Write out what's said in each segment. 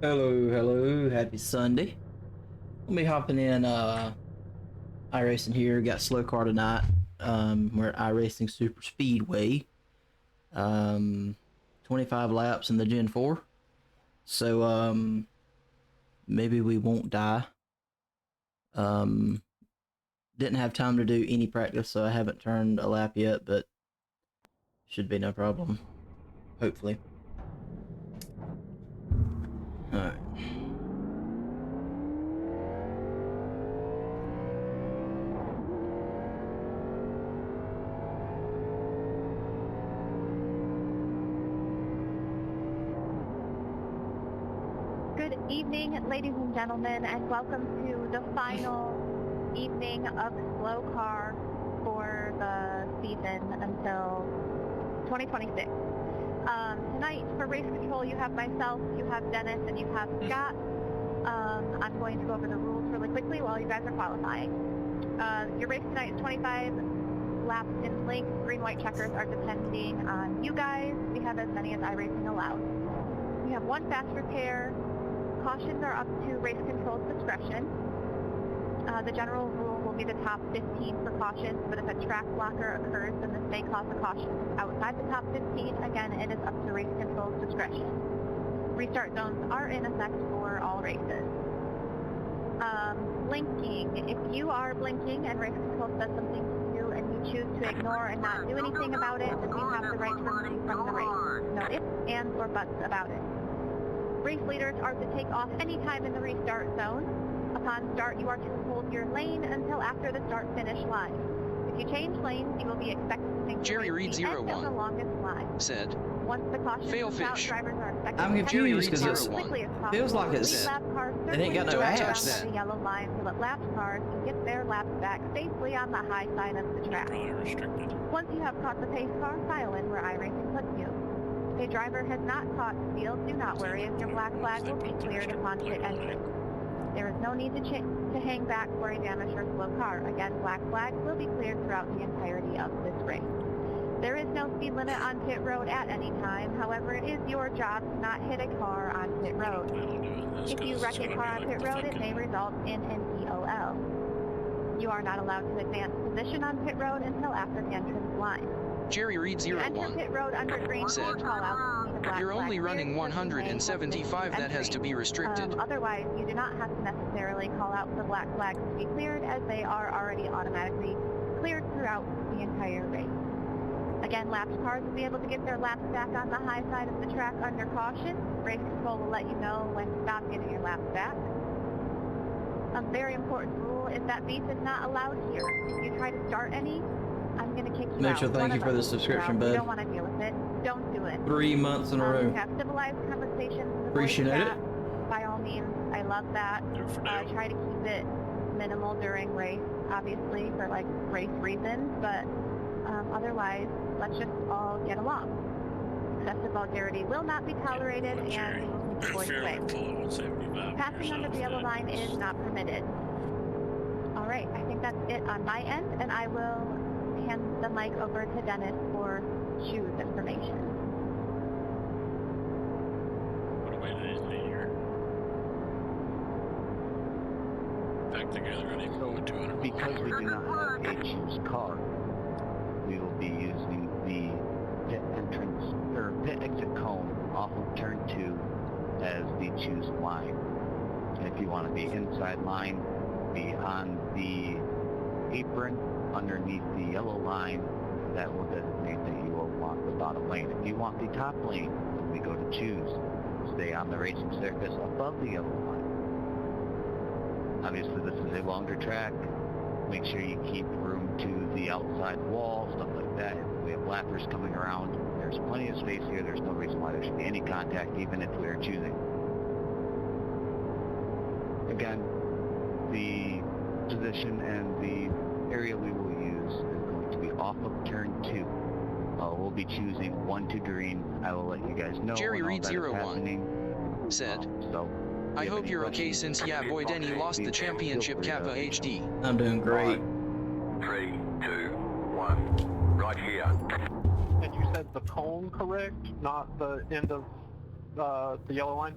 Hello, hello, happy Sunday. We'll be hopping in iRacing here. Got SLOCAR tonight. We're at iRacing Super Speedway. 25 laps in the Gen 4. So maybe we won't die. Didn't have time to do any practice, so I haven't turned a lap yet, but should be no problem. Hopefully. Alright. Good evening, ladies and gentlemen, and welcome to the final evening of SLOCAR for the season until 2026. Tonight, for race control, you have myself, you have Dennis, and you have Scott. I'm going to go over the rules really quickly while you guys are qualifying. Your race tonight is 25 laps in length. Green-white checkers are depending on you guys. We have as many as iRacing allows. We have one fast repair. Cautions are up to race control's discretion. The general rule will be the top 15 for cautions, but if a track blocker occurs, then this may cause a caution outside the top 15. Again, it is up to race control's discretion. Restart zones are in effect for all races. Blinking. If you are blinking and race control says something to you and you choose to ignore and not do anything about it, then you have the right to remove you from the race. No ifs, ands, or buts about it. Race leaders are to take off any time in the restart zone. Upon start, you are to hold your lane until after the start-finish line. If you change lanes, you will be expected to take Jerry Reed the end of the 01 longest line. said, Once the caution fail comes out, fish. drivers are expected I'm to confused exit because as it quickly as possible. feels like it's Lead lap cars it ain't got no circling ass. around the yellow line so that lap cars can get their laps back safely on the high side of the track. Probably restricted. Once you have caught the pace car, file in where iRacing puts you. If a driver has not caught the field, do not worry, as your black flag will be cleared upon pit entry. There is no need to hang back for a damaged or slow car. Again, black flags will be cleared throughout the entirety of this race. There is no speed limit on pit road at any time. However, it is your job to not hit a car on pit road. If you wreck a car on pit road, it may result in an EOL. You are not allowed to advance position on pit road until after the entrance line. Jerry Reed You enter 01 pit road under green said, call out. you're only running 175, that has to be restricted. Otherwise, you do not have to necessarily call out for black flags to be cleared, as they are already automatically cleared throughout the entire race. Again, lapped cars will be able to get their laps back on the high side of the track under caution. Race control will let you know when to stop getting your laps back. A very important rule is that beef is not allowed here. If you try to start any, I'm going to kick you Mitchell, out. thank you for the subscription, bud. You don't want to deal with it. Don't do it. 3 months in a row. Have civilized conversations. Appreciate it. By all means, I love that. Try to keep it minimal during race, obviously, for like race reasons, but otherwise, let's just all get along. Excessive vulgarity will not be tolerated, and we will keep the boys away. Passing under the yellow line is not permitted. All right, I think that's it on my end, and I will hand the mic over to Dennis for shoes information. What a way to end the year. Back together and even going 200 Because we do not have a choose car, we will be using the pit entrance or pit exit cone off of turn 2 as the choose line. And if you want to be inside line, be on the apron underneath the yellow line, that will designate that you will want the bottom lane. If you want the top lane, when we go to choose, stay on the racing surface above the yellow line. Obviously this is a longer track. Make sure you keep room to the outside wall, stuff like that. If we have lappers coming around, there's plenty of space here. There's no reason why there should be any contact, even if we are choosing. Again, the position and the area we will use is going to be off of turn 2. We'll be choosing 1 to green. I will let you guys know Jerry when all Reed that is 01 happening. said, So I hope you're okay since yeah boy Denny lost the championship Kappa HD. I'm doing great. 3, 2, 1, right here. And you said the cone, correct? Not the end of the yellow line?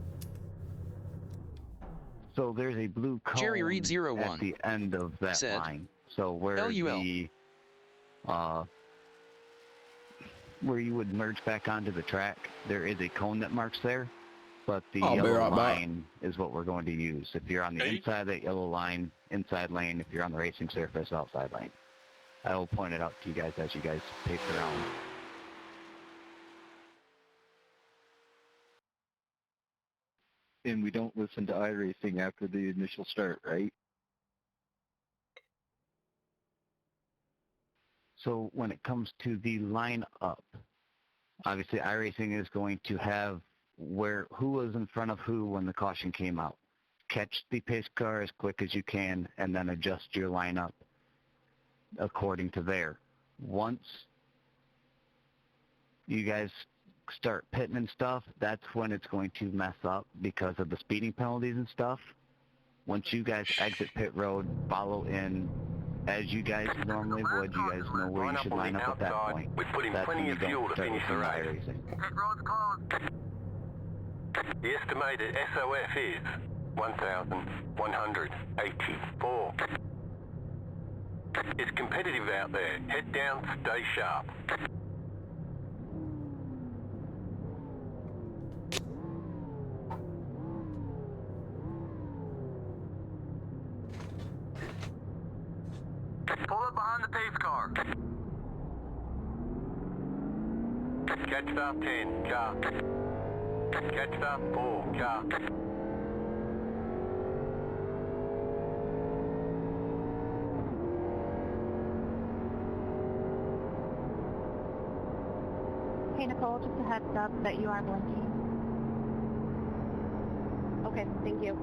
So there's a blue cone Jerry Reed 01 at the end of that said, line. So where LUL. where you would merge back onto the track, there is a cone that marks there, but the I'll be yellow right back. line is what we're going to use. If you're on the Okay. inside of that yellow line, inside lane. If you're on the racing surface, outside lane. I will point it out to you guys as you guys pace around. And we don't listen to iRacing after the initial start, right? So when it comes to the line up, obviously iRacing is going to have who was in front of who when the caution came out. Catch the pace car as quick as you can and then adjust your lineup according to there. Once you guys start pitting and stuff, that's when it's going to mess up because of the speeding penalties and stuff. Once you guys exit pit road, follow in as you guys normally would. You guys know where you should line up at that point. We've put in That's when plenty you of fuel don't to start finish the listening to race. iRacing. Pit road's closed. The estimated SOF is 1,184. It's competitive out there. Head down, stay sharp. Pull up behind the pace car. Catch stop 10, car. Catch stop 4, car. Hey Nicole, just a heads up that you are blinking. Okay, thank you.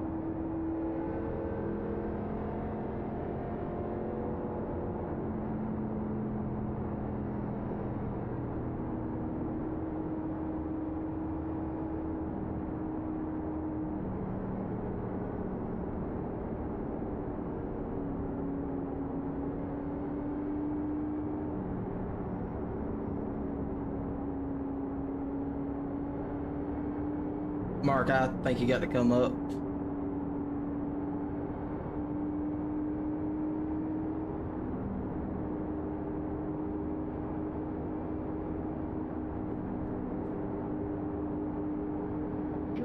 Mark, I think you got to come up.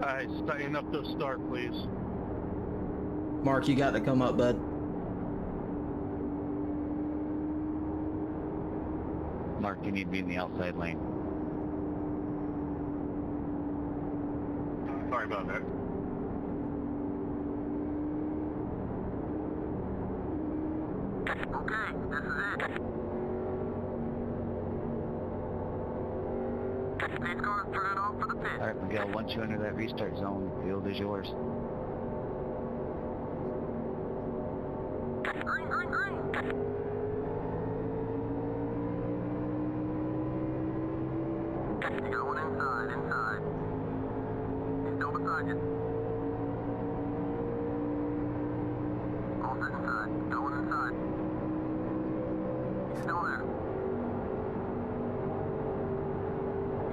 Guys, tighten up the start, please. Mark, you got to come up, bud. Mark, you need to be in the outside lane. Sorry about that. Okay, this is it. Pace car's turning off for the pit. All right, Miguel, once you enter that restart zone, the field is yours. Green, green, green. You got one inside. He's still beside you. All set inside. Got one inside. He's still there.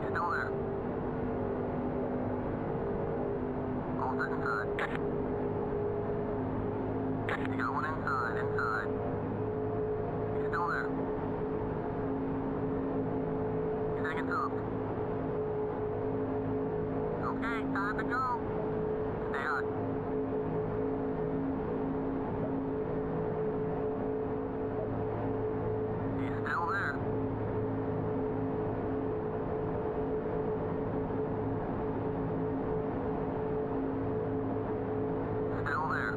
He's still there. All set inside. You got one inside. He's still there. He's hanging tough. Okay, time to go. Stay hot. He's still there. Still there.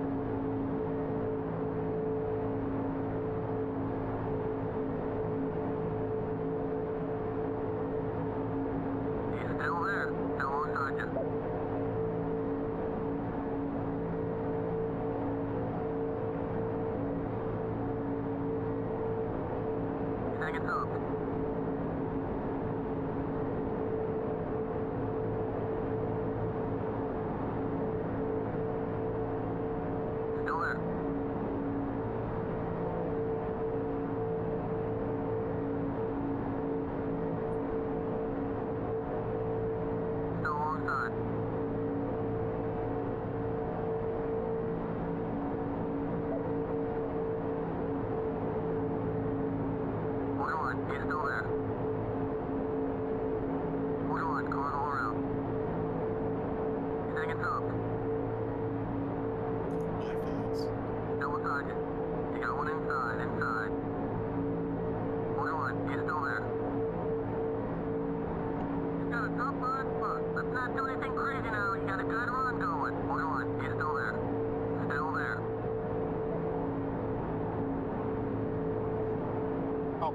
He's still there. Still alongside you. He's hanging tough. Still there. Still alongside.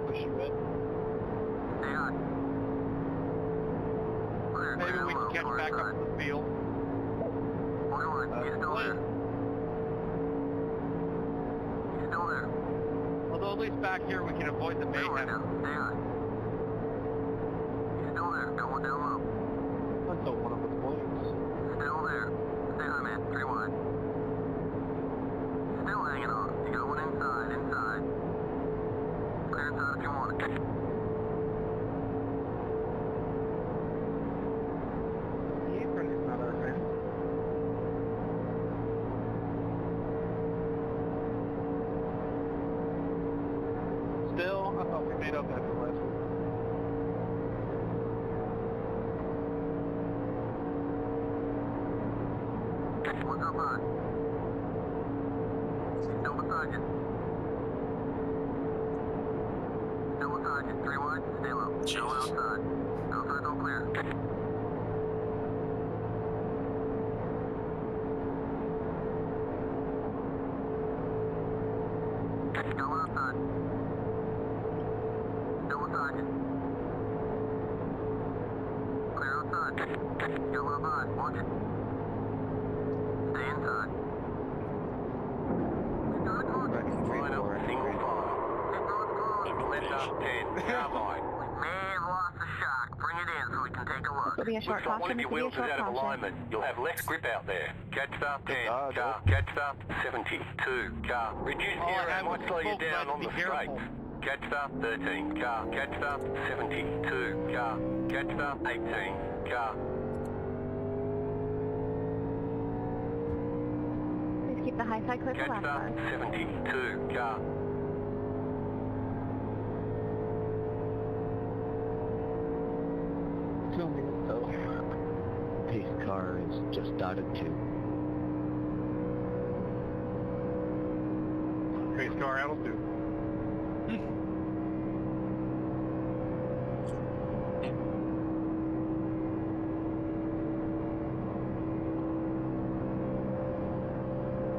push you in. Stay on. Clear. Maybe we can catch back up to the field. Hold on. He's still there. He's still there. Although at least back here we can avoid the Stay on mayhem. now. Stay on. He's still there. Going down low. Until one of us blinks. Still there. Stay high, man. 3 wide. Still hanging on. You got one inside. Inside. Clear inside if you want it. The apron is not our friend. Still, I thought we made up after last week. What's up high? Still beside you. Still beside you. 3 wide. Stay low. Still outside. Outside's all clear. Got one outside. Still beside you. Clear outside. Got one up high. Watch it. Stay inside. Got a close. Line up, single file. Pit road's closed. Lift up 10. Carbine. We may have lost the shock. Bring it in so we can take a look. This will be a short Looks like one caution. of your This will wheels be a is short out of caution. alignment. You'll have less grip out there. Catch start 10. Car. Catch start 72. Car. Reduce All I gear have might is slow you full down flight, on be the careful. straight. Catch start 13. Car. Catch start 72. Car. Catch start 18. Car. Please keep the high side clear for Catch lap start cars. 72. Car. Filming it though. Pace car is just dotted 2. Pace car, that'll do.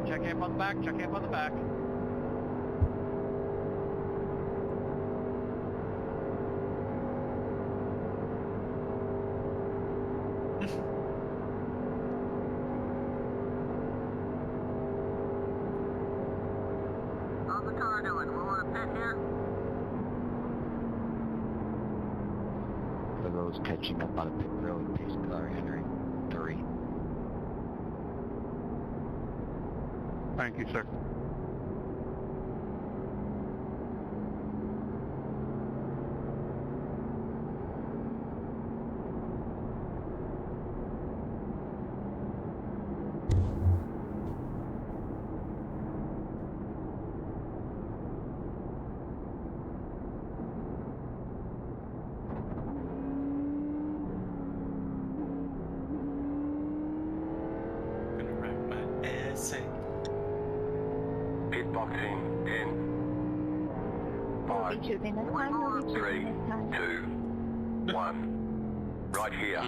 Check amp on the back, check amp on the back. How's the car doing? We want to pit here? For those catching up on a pit road, pace car entering 3. Thank you, sir. Gonna write my essay. Pit boxing in We'll 5, be choosing this time. We'll be choosing 3, this time. 2, 1. Right here.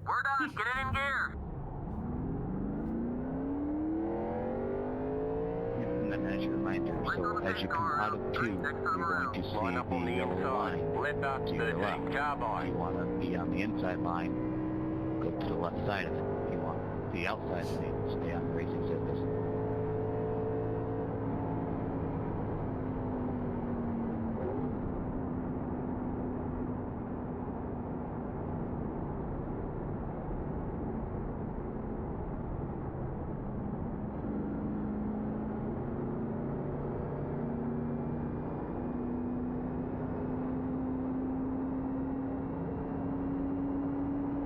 We're done. Get it in gear. And then as a reminder, so as you come out of 2, you're going to see Line up on the the yellow inside. line Left up to your 13. left. If Carbine. you want to be on the inside line, go to the left side of it. If you want the outside lane, stay on the racing surface.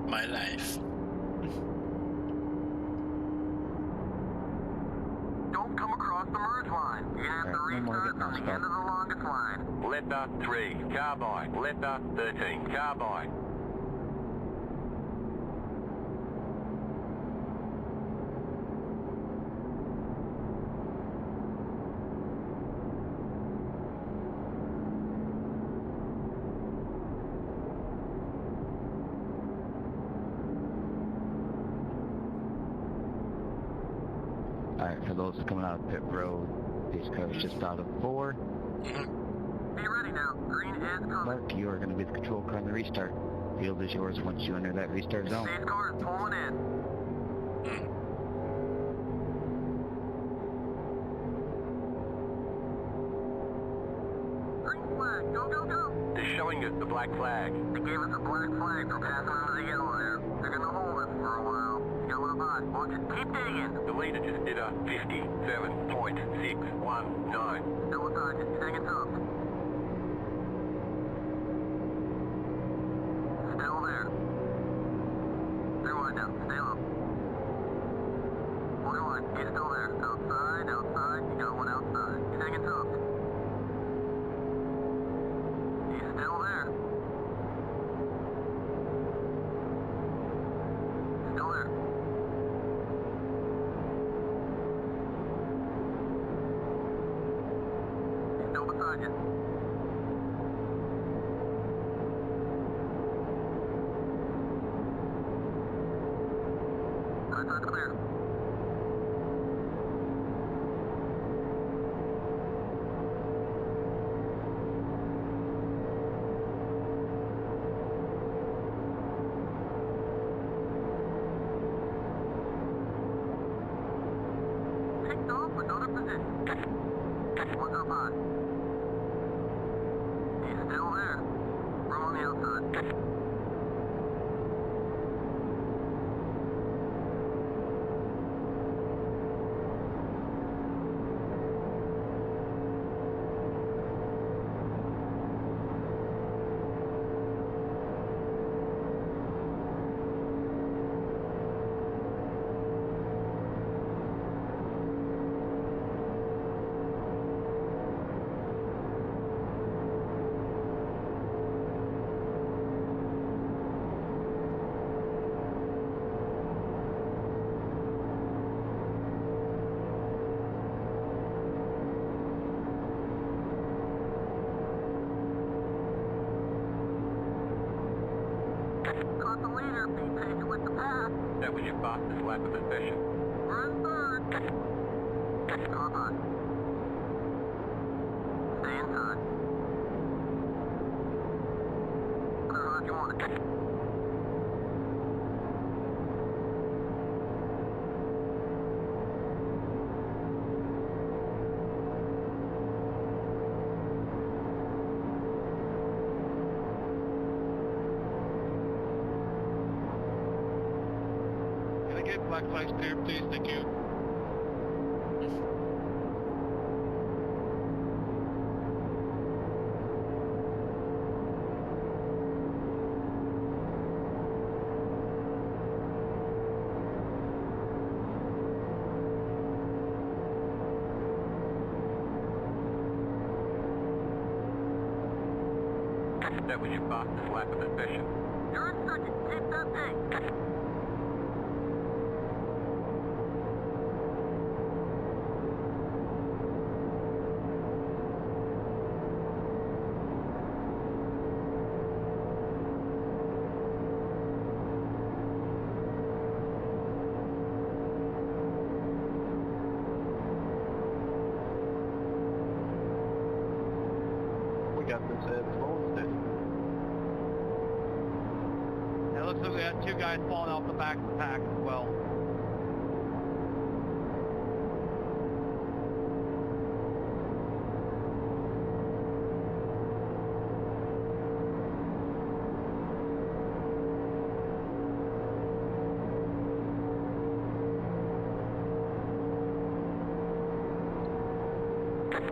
My life. Don't come across the merge line. You have to Alright, no more restart getting from the lost end of the longest line. Left up 3. Carbine. Left up 13. Carbine. Alright, for those coming out of pit road, Pace car is just out of 4. Be ready now. Green is coming. Mark, you are going to be the control car on the restart. Field is yours once you enter that restart zone. Pace car is pulling in. Green flag. Go, go, go. They're showing us the black flag. They gave us a black flag for passing under the yellow there. They're going to hold us for a while. You got one by. Watch it. Keep digging. The leader just did a 57.619. Still a target. Hanging tough. Still there. They're wide down. Stay low. One wide. He's still there. Outside, outside. You got one outside. He's hanging tough. He's still there. Still there. He's still beside you. Outside clear. Picked off another position. One's up high. He's still there. Room on the outside. Got the leader. Be patient with the pass. That was your fastest lap of the session. We're in third. Go high. Stay inside. Clear hard you want it. Can I get black flags clear, please? Thank you. That was your fastest lap of the session. You're in second. Keep that pace. We got this at slow steady. Yeah, it looks like we had 2 guys falling off the back of the pack as well.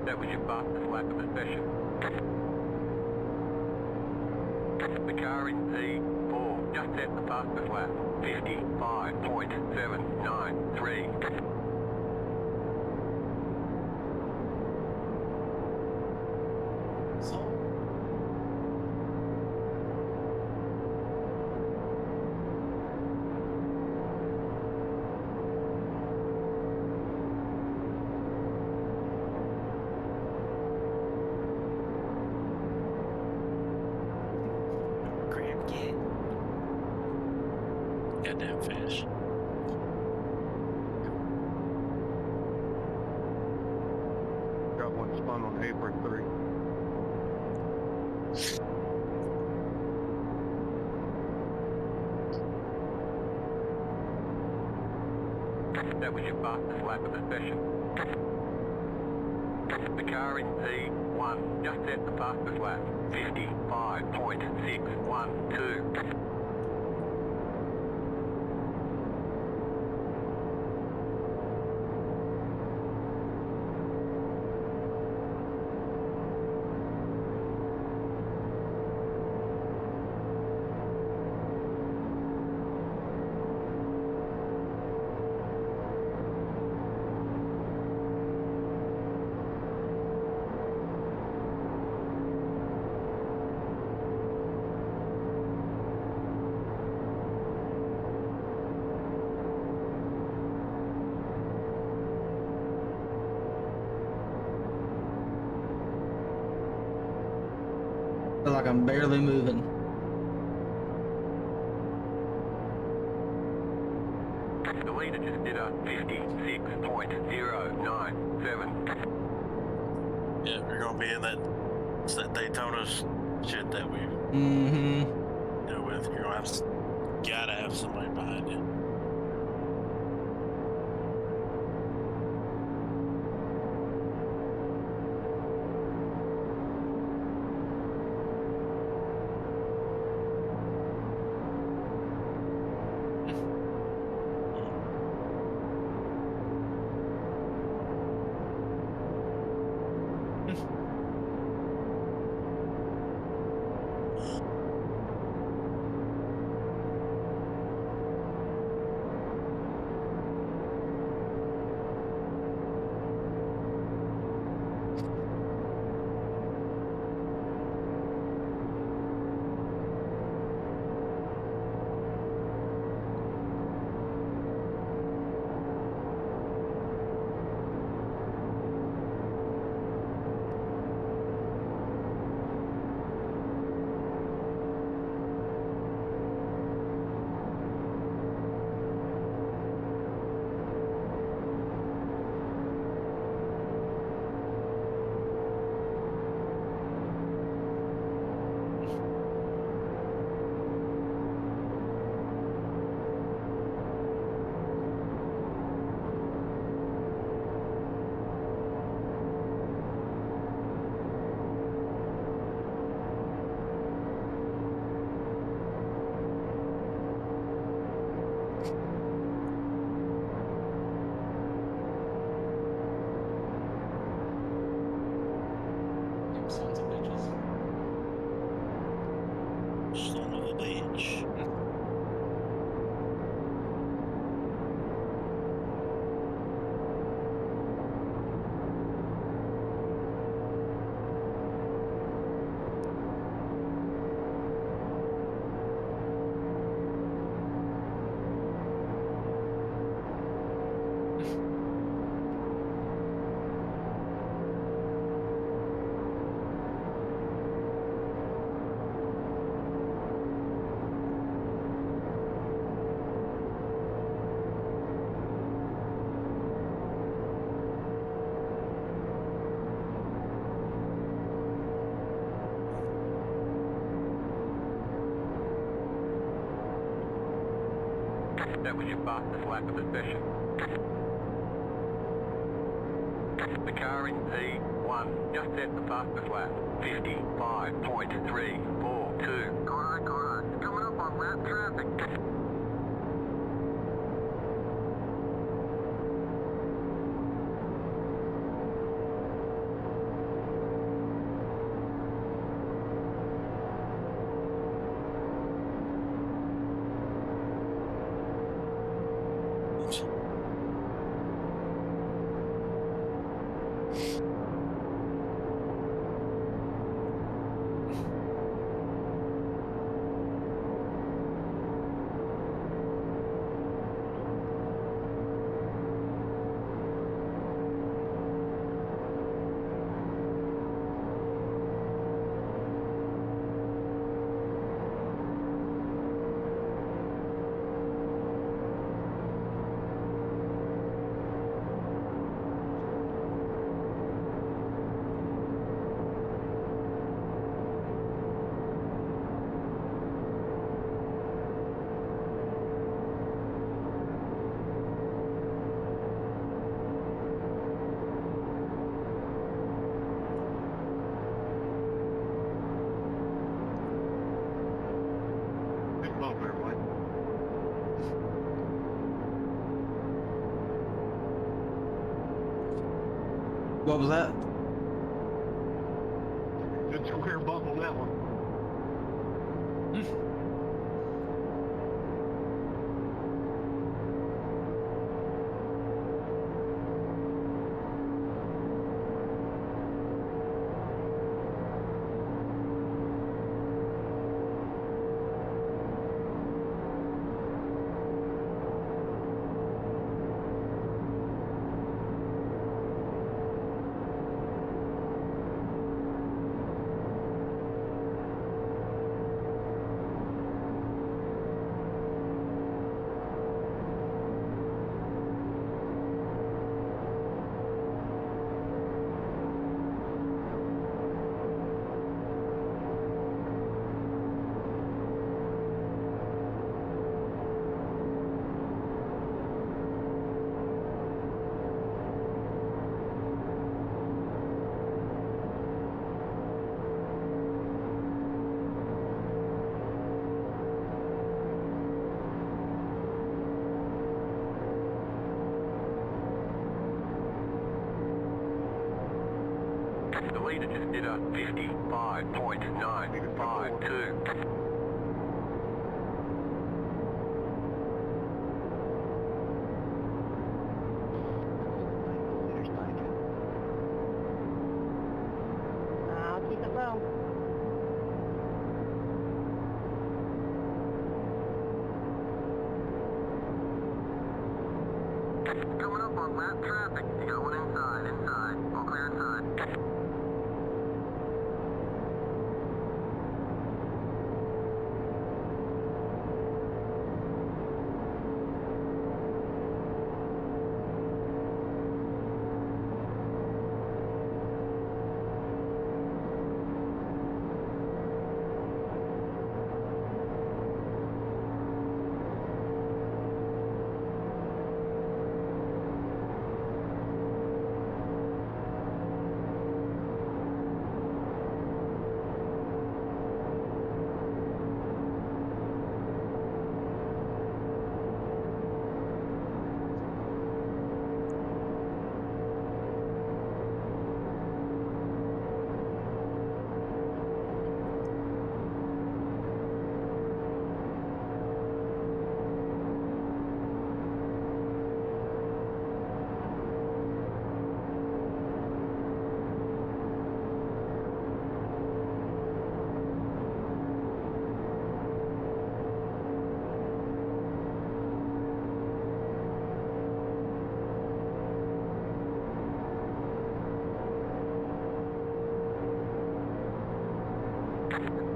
That was your fastest lap of the session. The car in P4 just set the fastest lap. 55.793. Grab kid. Goddamn fish. That was your fastest lap of the session. The car in P1 just set the fastest lap. 55.612. Feel like I'm barely moving. The leader just did a 56.097. Yeah, we're gonna be in that Daytona shit that we deal with. You're gonna gotta have somebody behind you. Sons of bitches. Son of a bitch. That was your fastest lap of the session. The car in P1 just set the fastest lap. 55.342. Correct. Coming up on lap traffic. What was that? Good square bump on that one. The leader just did a 55.952. I'll keep it low. Coming up on lap traffic. You got one inside. All clear inside.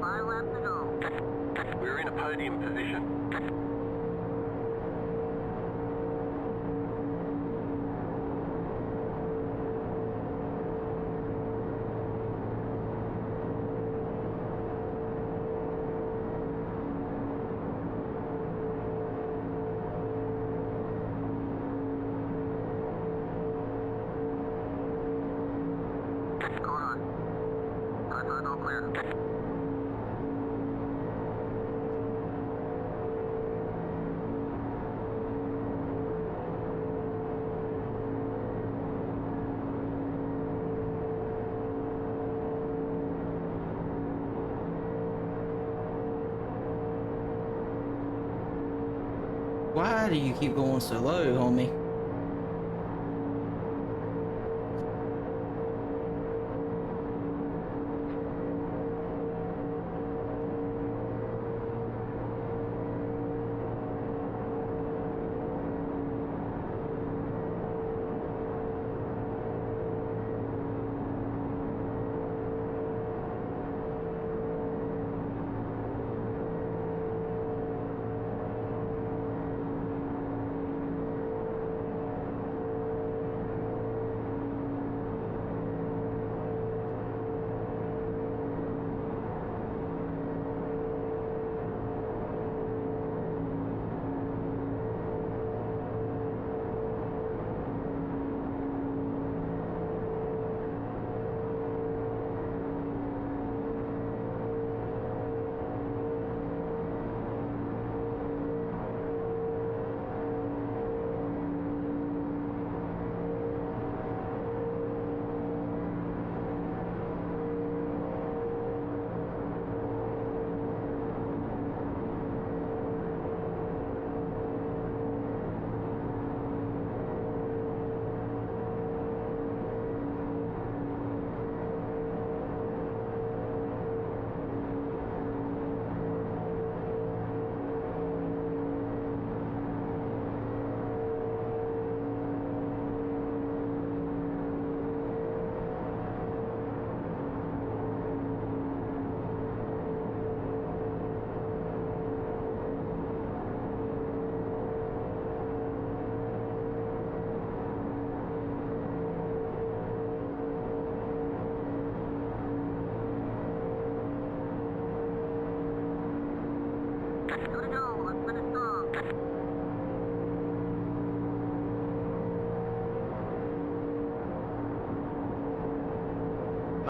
Five laps to go. We're in a podium position. Hold on. Outside all clear. Why do you keep going so low, homie?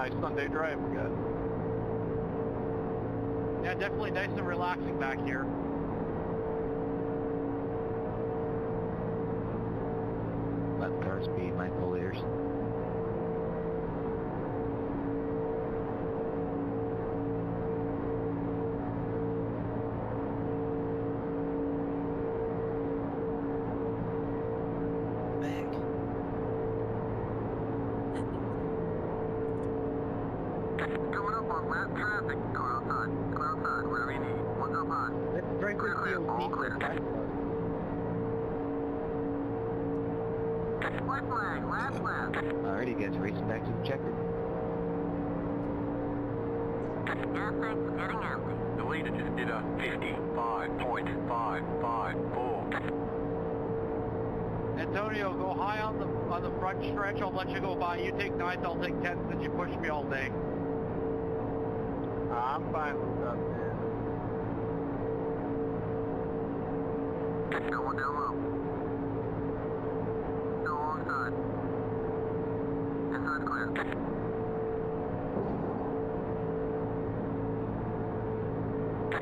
nice Sunday drive we got. Yeah, definitely nice and relaxing back here. Let car speed, mindful leaders. Coming up on lap traffic. Go outside. Go outside. Whatever you need. Look up high. Let's break Clear, clear. All clear. White flag. Last lap. Alrighty, guys, racing back to the checker. Gas tank's getting empty. The leader just did a 55.554. Antonio, go high on the front stretch. I'll let you go by. You take 9s, I'll take 10s, since you pushed me all day. I'm fine with that, man. Going down low. Still alongside. Inside clear.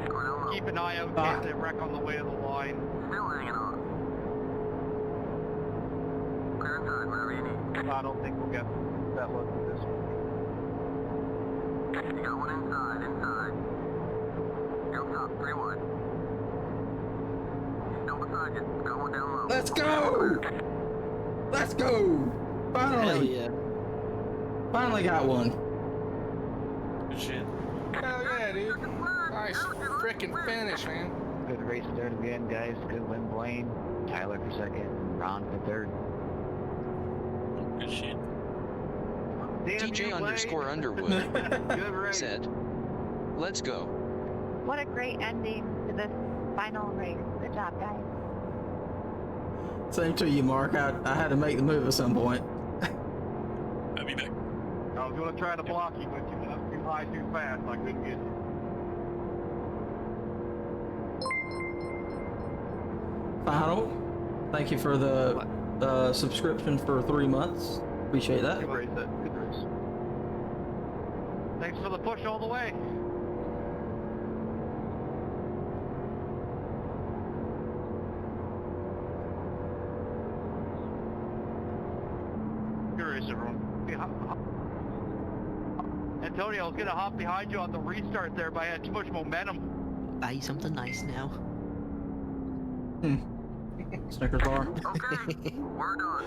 Go down low. Keep an eye out in case they wreck on the way to the line. Still hanging on. Clear inside, whatever you need. I don't think we'll get that lucky this week. You got one inside. You're up top, 3 wide. He's still beside you. Got one down low. Let's go! Let's go! Finally! Hell yeah. Finally got one. Good shit. Hell yeah, dude. Nice freaking finish, man. Good race start again, guys. Good win, Blaine. Tyler for second. Ron for third. Good shit. DJ_Underwood said, "Let's go." What a great ending to this final race. Good job, guys. Same to you, Mark. I had to make the move at some point. I'll be back. I was going to try to block you, but you went up too high too fast. I couldn't get you. Final. Thank you for the subscription for 3 months. Appreciate that. Good race. Good race. Thanks for the push all the way. Good race, everyone. Antonio, I was going to hop behind you on the restart there, but I had too much momentum. Buy you something nice now. Snickers bar. Okay, we're done.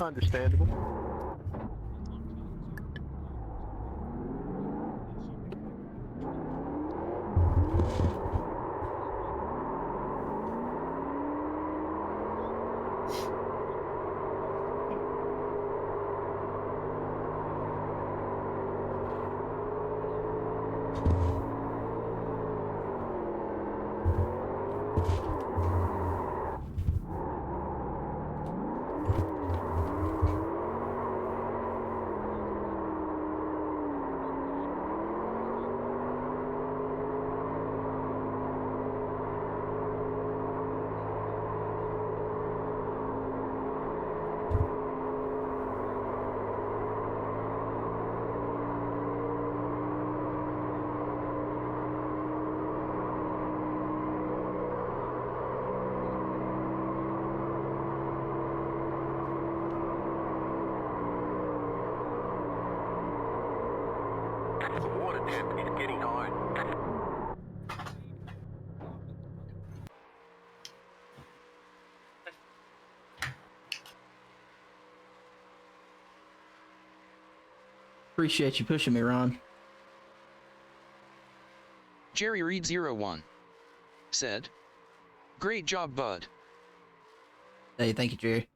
Understandable. The water depth is getting high. Appreciate you pushing me, Ron. Jerry Reed 01 said, "Great job, bud." Hey, thank you, Jerry.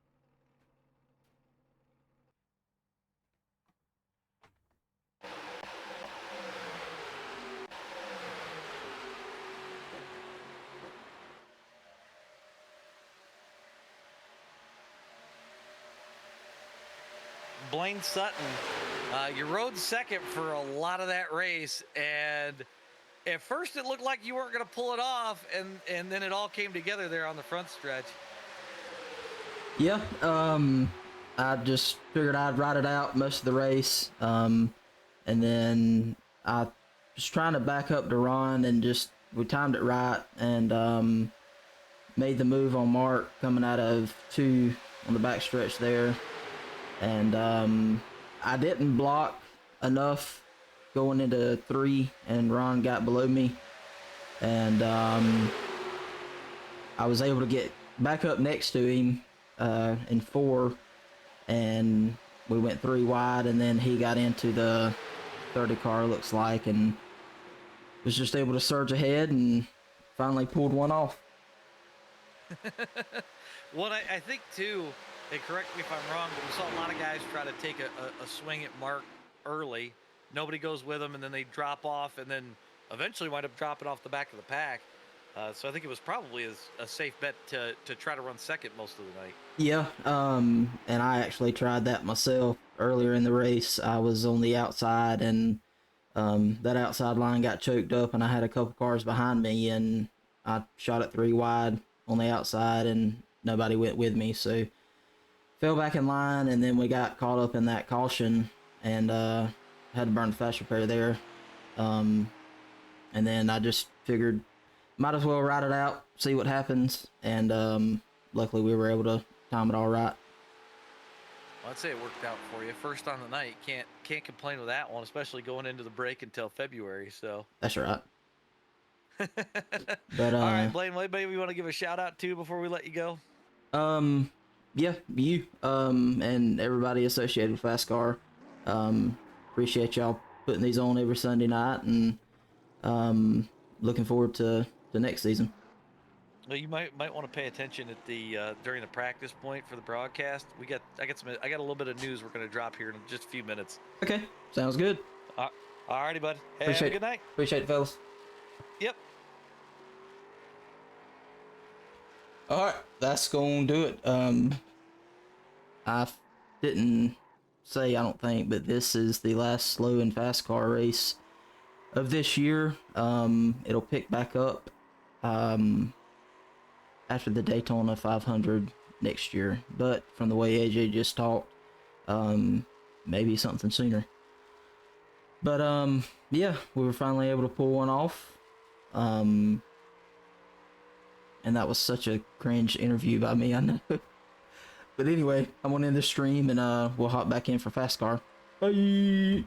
Blaine Sutton, you rode second for a lot of that race, and at first it looked like you weren't going to pull it off, and then it all came together there on the front stretch. Yeah, I just figured I'd ride it out most of the race. And then I was trying to back up to Ron, and we timed it right, and made the move on Mark coming out of 2 on the backstretch there. And I didn't block enough going into 3, and Ron got below me. And I was able to get back up next to him in 4, and we went 3 wide, and then he got into the 30 car, looks like, and was just able to surge ahead and finally pulled one off. What I think too, and correct me if I'm wrong, but we saw a lot of guys try to take a swing at Mark early. Nobody goes with them, and then they drop off, and then eventually wind up dropping off the back of the pack. So I think it was probably a safe bet to try to run second most of the night. Yeah, and I actually tried that myself earlier in the race. I was on the outside, and that outside line got choked up, and I had a couple cars behind me, and I shot it 3 wide on the outside, and nobody went with me, so fell back in line, and then we got caught up in that caution, and had to burn the fast repair there. And then I just figured might as well ride it out, see what happens, and luckily we were able to time it all right. Well, I'd say it worked out for you. First on the night, can't complain with that one, especially going into the break until February. So that's right. But all right, Blaine, anybody we want to give a shout out to before we let you go? Yeah, you and everybody associated with FastCar. Appreciate y'all putting these on every Sunday night, and looking forward to the next season. Well, you might want to pay attention at the during the practice point for the broadcast. I got a little bit of news we're going to drop here in just a few minutes. Okay, sounds good. All righty, bud. Hey, have a good night. Appreciate it, fellas. Yep. All right, that's gonna do it. I didn't say, I don't think, but this is the last slow and fast car race of this year. It'll pick back up after the Daytona 500 next year, but from the way AJ just talked, maybe something sooner. But yeah, we were finally able to pull one off. And that was such a cringe interview by me, I know. But anyway, I'm gonna end the stream, and we'll hop back in for Fast Car. Bye!